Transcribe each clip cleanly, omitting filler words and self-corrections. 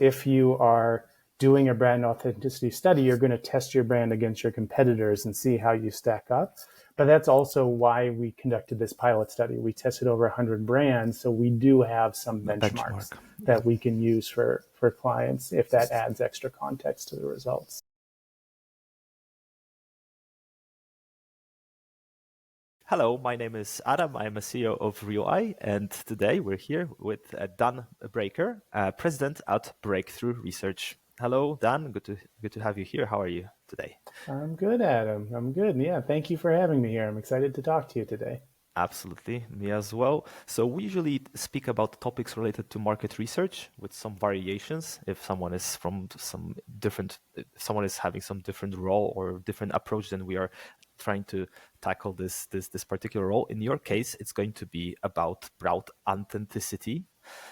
if you are doing a brand authenticity study, you're going to test your brand against your competitors and see how you stack up. But that's also why we conducted this pilot study. We tested over 100 brands, so we do have some benchmarks that we can use for clients if that adds extra context to the results. Hello, my name is Adam. I'm a CEO of RealEye, and today we're here with Dan Breaker, President at Breakthrough Research. Hello, Dan. Good to have you here. How are you today? I'm good, Adam. I'm good. Yeah, thank you for having me here. I'm excited to talk to you today. Absolutely, me as well. So we usually speak about topics related to market research with some variations. If someone is someone is having some different role or different approach, then we are trying to tackle this particular role. In your case, it's going to be about brand authenticity.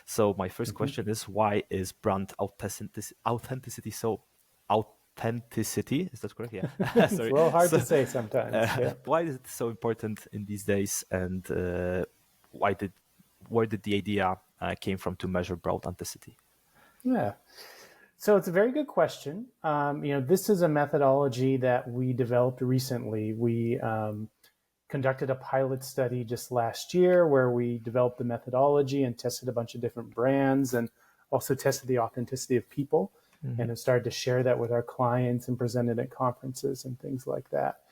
So my first question is, why is brand authenticity so authenticity? Is that correct? Yeah. It's a little hard to say sometimes. Yeah. Why is it so important in these days, and where did the idea came from to measure brand authenticity? Yeah. So it's a very good question. This is a methodology that we developed recently. We conducted a pilot study just last year where we developed the methodology and tested a bunch of different brands and also tested the authenticity of people. And have started to share that with our clients and present it at conferences and things like that.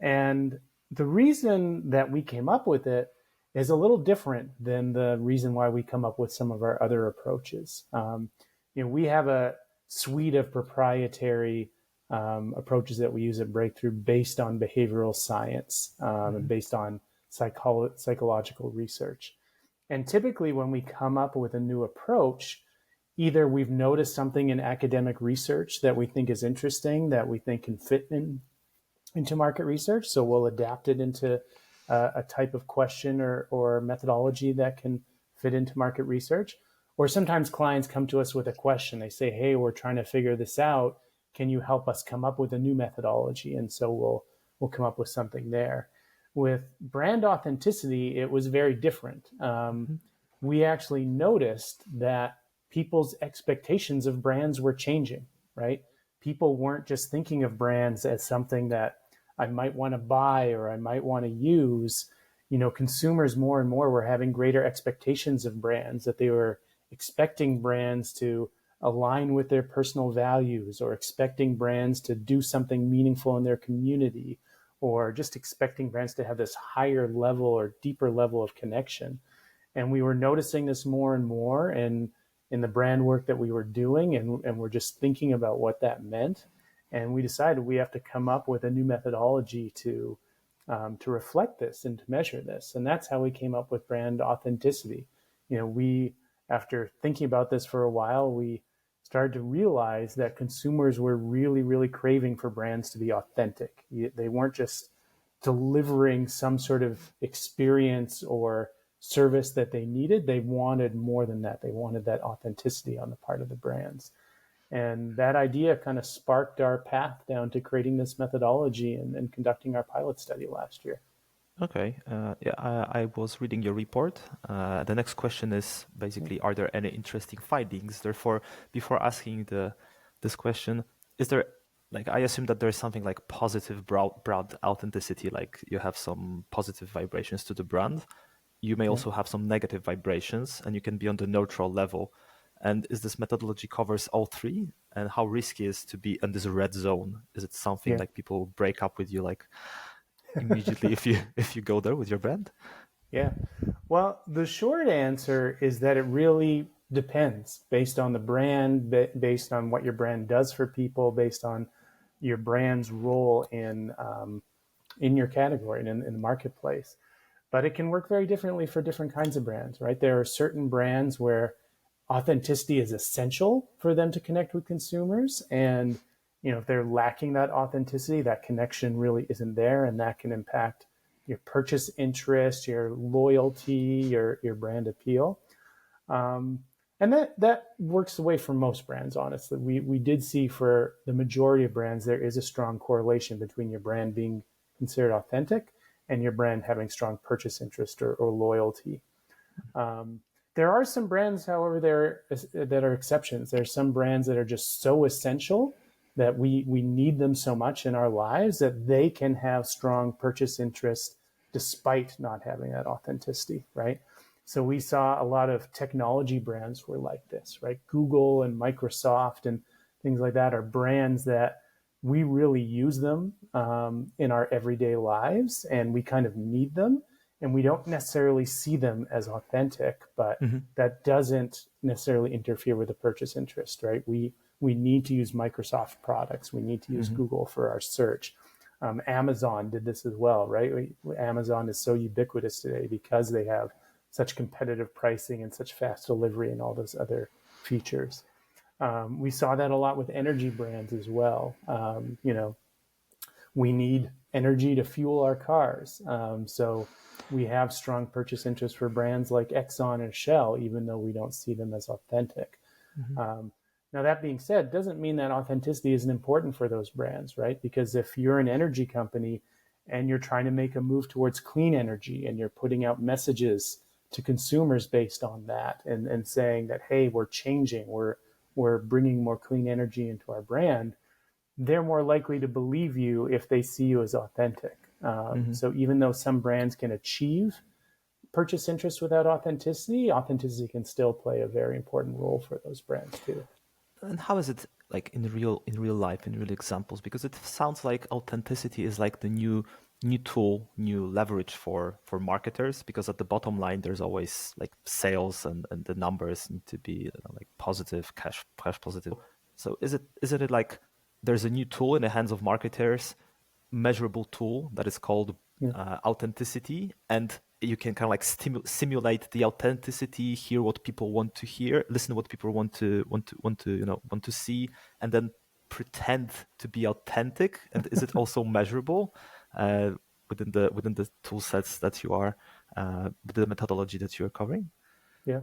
And the reason that we came up with it is a little different than the reason why we come up with some of our other approaches. We have a suite of proprietary approaches that we use at Breakthrough based on behavioral science and based on psychological research. And typically when we come up with a new approach, either we've noticed something in academic research that we think is interesting, that we think can fit into market research. So we'll adapt it into a type of question or methodology that can fit into market research. Or sometimes clients come to us with a question. They say, hey, we're trying to figure this out. Can you help us come up with a new methodology? And so we'll come up with something there. With brand authenticity, it was very different. We actually noticed that people's expectations of brands were changing, right? People weren't just thinking of brands as something that I might want to buy or I might want to use. Consumers more and more were having greater expectations of brands, that they were expecting brands to align with their personal values or expecting brands to do something meaningful in their community or just expecting brands to have this higher level or deeper level of connection. And we were noticing this more and more in the brand work that we were doing, and we're just thinking about what that meant. And we decided we have to come up with a new methodology to reflect this and to measure this. And that's how we came up with brand authenticity. After thinking about this for a while, we started to realize that consumers were really, really craving for brands to be authentic. They weren't just delivering some sort of experience or service that they needed. They wanted more than that. They wanted that authenticity on the part of the brands. And that idea kind of sparked our path down to creating this methodology and conducting our pilot study last year. Okay. I was reading your report. The next question is basically, are there any interesting findings? Therefore, before asking this question, is there, I assume that there's something like positive brand authenticity, like you have some positive vibrations to the brand. You may also have some negative vibrations, and you can be on the neutral level. And is this methodology covers all three? And how risky is to be in this red zone? Is it something like people break up with you immediately if you go there with your brand? Yeah. Well, the short answer is that it really depends based on the brand, based on what your brand does for people, based on your brand's role in your category and in the marketplace. But it can work very differently for different kinds of brands, right? There are certain brands where authenticity is essential for them to connect with consumers. And, if they're lacking that authenticity, that connection really isn't there. And that can impact your purchase interest, your loyalty, your brand appeal. And that works the way for most brands, honestly. We did see for the majority of brands, there is a strong correlation between your brand being considered authentic and your brand having strong purchase interest or loyalty. There are some brands, however, that are exceptions. There are some brands that are just so essential that we need them so much in our lives that they can have strong purchase interest despite not having that authenticity, right? So we saw a lot of technology brands were like this, right? Google and Microsoft and things like that are brands that we really use them in our everyday lives, and we kind of need them, and we don't necessarily see them as authentic, but Mm-hmm. that doesn't necessarily interfere with the purchase interest, right? We need to use Microsoft products. We need to use Mm-hmm. Google for our search. Amazon did this as well, right? Amazon is so ubiquitous today because they have such competitive pricing and such fast delivery and all those other features. We saw that a lot with energy brands as well. We need energy to fuel our cars. So we have strong purchase interest for brands like Exxon and Shell, even though we don't see them as authentic. Mm-hmm. Now, that being said, doesn't mean that authenticity isn't important for those brands, right? Because if you're an energy company and you're trying to make a move towards clean energy and you're putting out messages to consumers based on that and saying that, hey, we're changing, we're bringing more clean energy into our brand, they're more likely to believe you if they see you as authentic. Mm-hmm. So even though some brands can achieve purchase interest without authenticity, authenticity can still play a very important role for those brands too. And how is it like in real life, in real examples? Because it sounds like authenticity is like the new tool, new leverage for marketers. Because at the bottom line, there's always like sales and the numbers need to be like positive, cash positive. So isn't it like there's a new tool in the hands of marketers, measurable tool that is called Yeah. authenticity, and you can kind of like simulate the authenticity, hear what people want to hear, listen to what people want to see, and then pretend to be authentic. And is it also measurable within the tool sets that you are the methodology that you are covering? Yeah.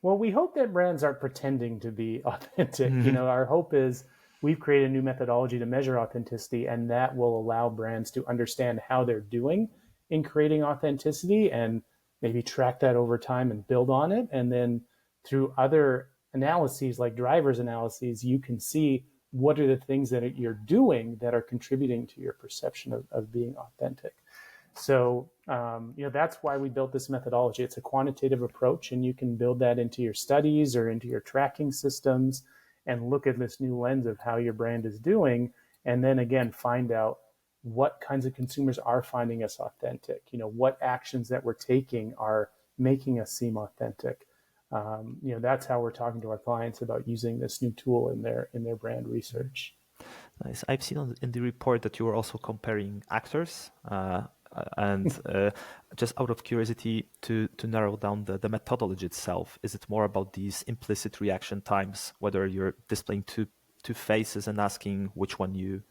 Well, we hope that brands aren't pretending to be authentic. Mm-hmm. Our hope is we've created a new methodology to measure authenticity, and that will allow brands to understand how they're doing in creating authenticity and maybe track that over time and build on it. And then through other analyses like drivers analyses, you can see what are the things that you're doing that are contributing to your perception of being authentic. So, that's why we built this methodology. It's a quantitative approach, and you can build that into your studies or into your tracking systems and look at this new lens of how your brand is doing. And then again, find out what kinds of consumers are finding us authentic. What actions that we're taking are making us seem authentic. That's how we're talking to our clients about using this new tool in their brand research. Nice. I've seen in the report that you were also comparing actors. And just out of curiosity, to narrow down the methodology itself, is it more about these implicit reaction times, whether you're displaying two faces and asking which one you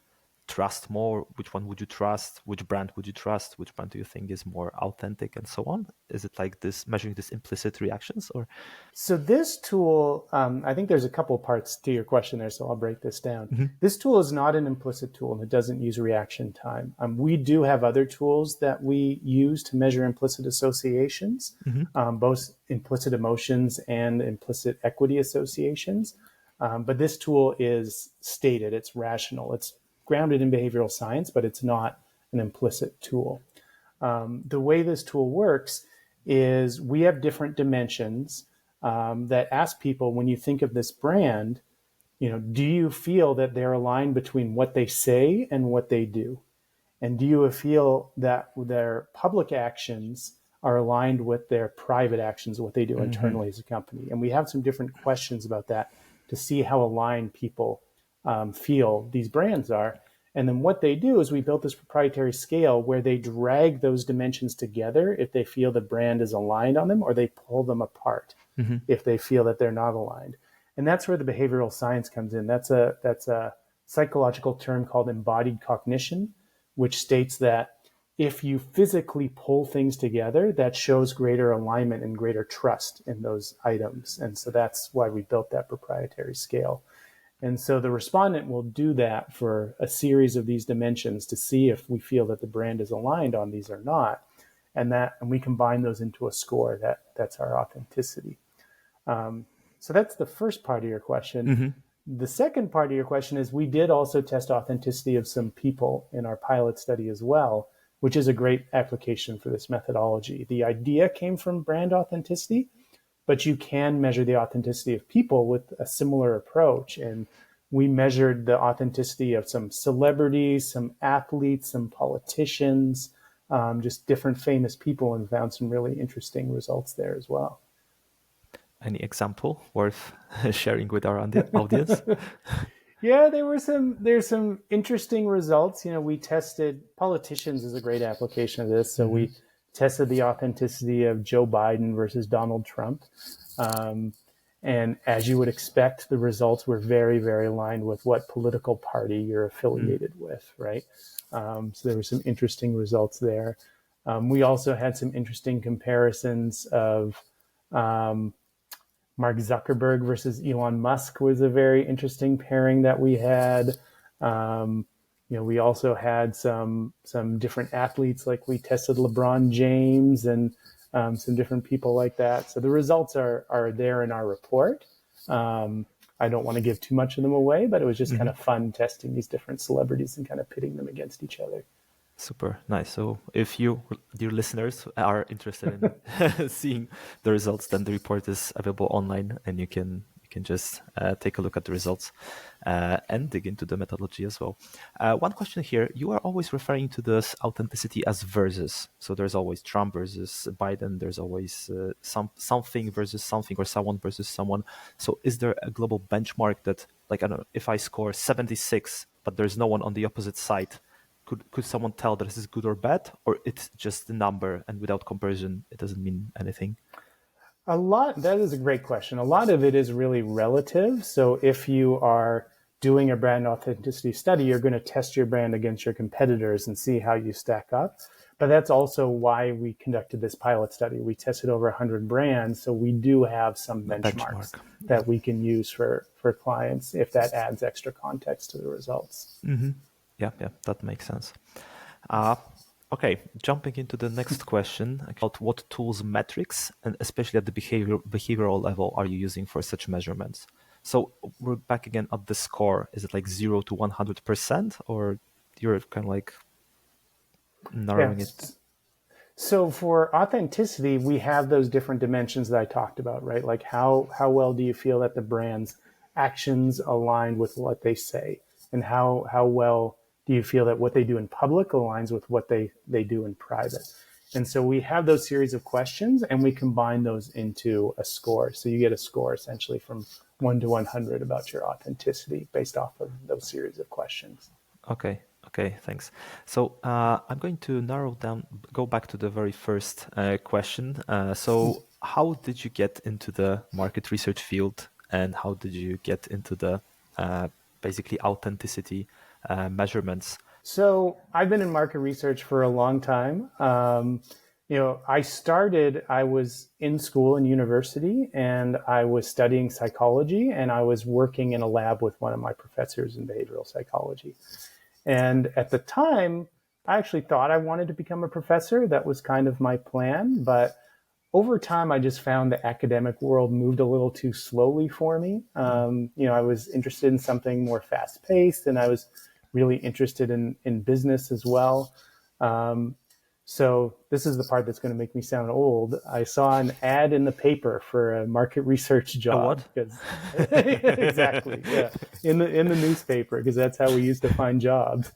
trust more, which one would you trust, which brand would you trust, which brand do you think is more authentic, and so on? Is it like this, measuring these implicit reactions, or? So this tool, I think there's a couple parts to your question there, so I'll break this down. Mm-hmm. This tool is not an implicit tool, and it doesn't use reaction time. We do have other tools that we use to measure implicit associations, Mm-hmm. both implicit emotions and implicit equity associations. But this tool is stated, it's rational, it's grounded in behavioral science, but it's not an implicit tool. The way this tool works is we have different dimensions that ask people, when you think of this brand, do you feel that they're aligned between what they say and what they do? And do you feel that their public actions are aligned with their private actions, what they do internally as a company? And we have some different questions about that to see how aligned people feel these brands are. And then what they do is we built this proprietary scale where they drag those dimensions together if they feel the brand is aligned on them, or they pull them apart Mm-hmm. if they feel that they're not aligned. And that's where the behavioral science comes in. That's a psychological term called embodied cognition, which states that if you physically pull things together, that shows greater alignment and greater trust in those items. And so that's why we built that proprietary scale. And so the respondent will do that for a series of these dimensions to see if we feel that the brand is aligned on these or not. And we combine those into a score that's our authenticity. So that's the first part of your question. Mm-hmm. The second part of your question is we did also test authenticity of some people in our pilot study as well, which is a great application for this methodology. The idea came from brand authenticity, but you can measure the authenticity of people with a similar approach. And we measured the authenticity of some celebrities, some athletes, some politicians, just different famous people, and found some really interesting results there as well. Any example worth sharing with our audience? Yeah, there's some interesting results. We tested politicians is a great application of this. So we tested the authenticity of Joe Biden versus Donald Trump. And as you would expect, the results were very, very aligned with what political party you're affiliated with, right? So there were some interesting results there. We also had some interesting comparisons of Mark Zuckerberg versus Elon Musk was a very interesting pairing that we had. We also had some different athletes, like we tested LeBron James and some different people like that. So the results are there in our report. I don't want to give too much of them away, but it was just kind of fun testing these different celebrities and kind of pitting them against each other. Super nice. So if you, dear listeners, are interested in seeing the results, then the report is available online, and you can just take a look at the results and dig into the methodology as well. One question here: you are always referring to this authenticity as versus. So there's always Trump versus Biden. There's always something versus something, or someone versus someone. So is there a global benchmark that, like, I don't know, if I score 76, but there's no one on the opposite side, could someone tell that this is good or bad, or it's just the number and without comparison it doesn't mean anything? That is a great question. A lot of it is really relative. So if you are doing a brand authenticity study, you're going to test your brand against your competitors and see how you stack up. But that's also why we conducted this pilot study. We tested over 100 brands, so we do have some benchmarks that we can use for clients if that adds extra context to the results. Mm-hmm. Yeah, that makes sense. Okay, jumping into the next question about what tools, metrics, and especially at the behavioral level, are you using for such measurements? So we're back again at the score. Is it like 0 to 100%, or you're kind of like narrowing it? So for authenticity, we have those different dimensions that I talked about, right? Like how well do you feel that the brand's actions align with what they say? And how well do you feel that what they do in public aligns with what they do in private? And so we have those series of questions and we combine those into a score. So you get a score essentially from 1 to 100 about your authenticity based off of those series of questions. Okay, thanks. So I'm going to go back to the very first question. So how did you get into the market research field, and how did you get into the basically authenticity measurements? So I've been in market research for a long time. I was in school and university, and I was studying psychology, and I was working in a lab with one of my professors in behavioral psychology. And at the time, I actually thought I wanted to become a professor. That was kind of my plan. But over time, I just found the academic world moved a little too slowly for me. I was interested in something more fast paced, and I was really interested in business as well. So this is the part that's going to make me sound old. I saw an ad in the paper for a market research job. Exactly, yeah, in the newspaper, because that's how we used to find jobs.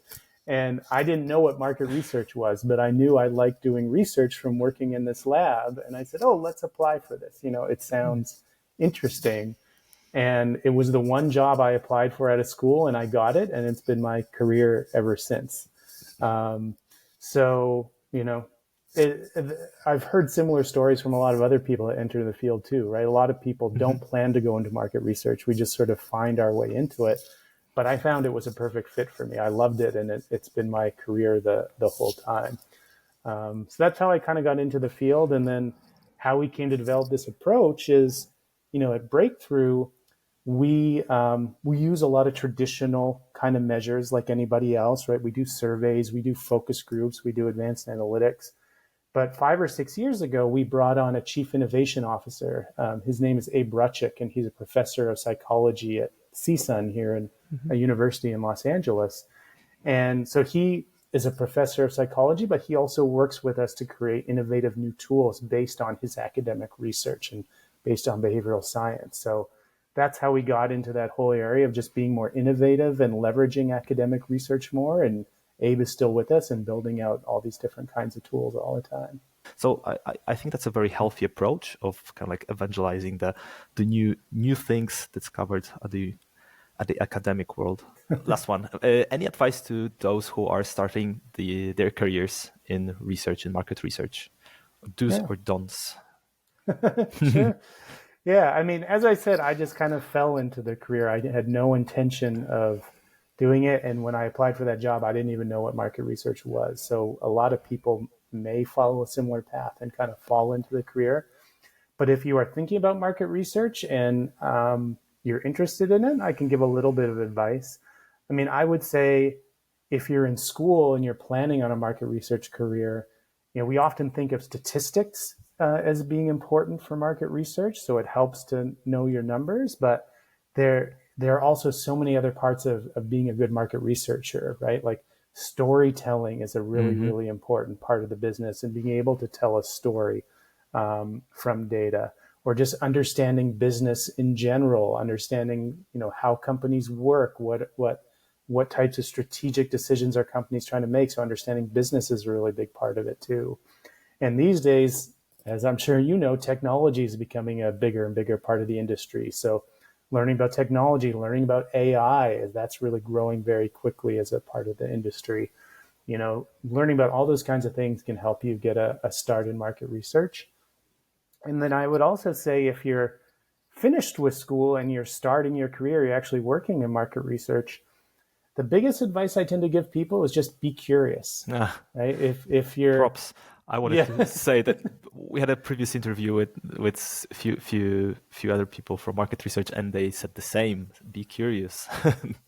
And I didn't know what market research was, but I knew I liked doing research from working in this lab. And I said, "Oh, let's apply for this. It sounds interesting." And it was the one job I applied for out of school, and I got it, and it's been my career ever since. I've heard similar stories from a lot of other people that enter the field too, right? A lot of people don't plan to go into market research. We just sort of find our way into it. But I found it was a perfect fit for me. I loved it, and it's been my career the whole time. So that's how I kind of got into the field. And then how we came to develop this approach is, at Breakthrough, we use a lot of traditional kind of measures like anybody else, right? We do surveys, we do focus groups, we do advanced analytics. But 5 or 6 years ago, we brought on a chief innovation officer. His name is Abe Ruchik, and he's a professor of psychology at CSUN here in Mm-hmm. a university in Los Angeles. And so he is a professor of psychology, but he also works with us to create innovative new tools based on his academic research and based on behavioral science. So that's how we got into that whole area of just being more innovative and leveraging academic research more. And Abe is still with us and building out all these different kinds of tools all the time. So I think that's a very healthy approach of kind of like evangelizing the new things that's covered at the academic world. Last one. Any advice to those who are starting their careers in research and market research? Do's Yeah, or don'ts? sure. Yeah, I mean, as I said, I just kind of fell into the career. I had no intention of doing it. And when I applied for that job, I didn't even know what market research was. So a lot of people may follow a similar path and kind of fall into the career. But if you are thinking about market research and you're interested in it, I can give a little bit of advice. I mean, I would say if you're in school and you're planning on a market research career, we often think of statistics as being important for market research. So it helps to know your numbers, but there are also so many other parts of being a good market researcher, right? Like storytelling is a really, Mm-hmm. really important part of the business, and being able to tell a story from data, or just understanding business in general, understanding how companies work, what types of strategic decisions are companies trying to make. So understanding business is a really big part of it too. And these days, as I'm sure you know, technology is becoming a bigger and bigger part of the industry. So learning about technology, learning about AI, that's really growing very quickly as a part of the industry. Learning about all those kinds of things can help you get a start in market research. And then I would also say if you're finished with school and you're starting your career, you're actually working in market research, the biggest advice I tend to give people is just be curious, Ah, right? If you're, props. I wanted yeah, to say that we had a previous interview with few other people from market research, and they said the same. Be curious.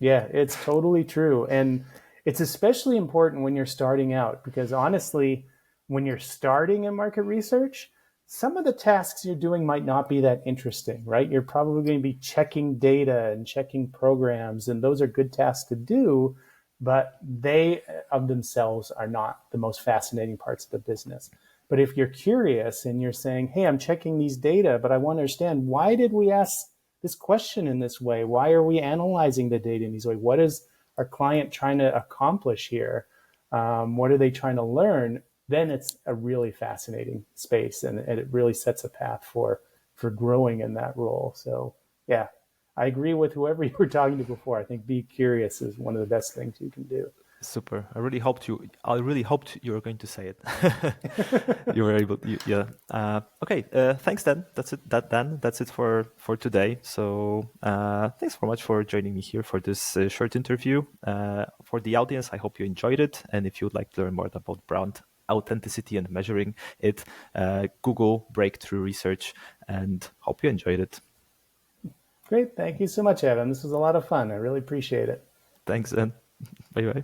yeah, it's totally true. And it's especially important when you're starting out, because honestly, when you're starting in market research, some of the tasks you're doing might not be that interesting, right? You're probably going to be checking data and checking programs, and those are good tasks to do, but they of themselves are not the most fascinating parts of the business. But if you're curious and you're saying, hey, I'm checking these data, but I want to understand, why did we ask this question in this way? Why are we analyzing the data in this way? What is our client trying to accomplish here? What are they trying to learn? Then it's a really fascinating space, and it really sets a path for growing in that role. So yeah, I agree with whoever you were talking to before. I think be curious is one of the best things you can do. Super. I really hoped you were going to say it. You were able. Yeah. Okay. Thanks, Dan. That's it. That's it for today. So thanks so much for joining me here for this short interview. For the audience, I hope you enjoyed it. And if you would like to learn more about brand authenticity and measuring it, Google breakthrough research, and hope you enjoyed it. Great. Thank you so much, Evan. This was a lot of fun. I really appreciate it. Thanks, and bye bye.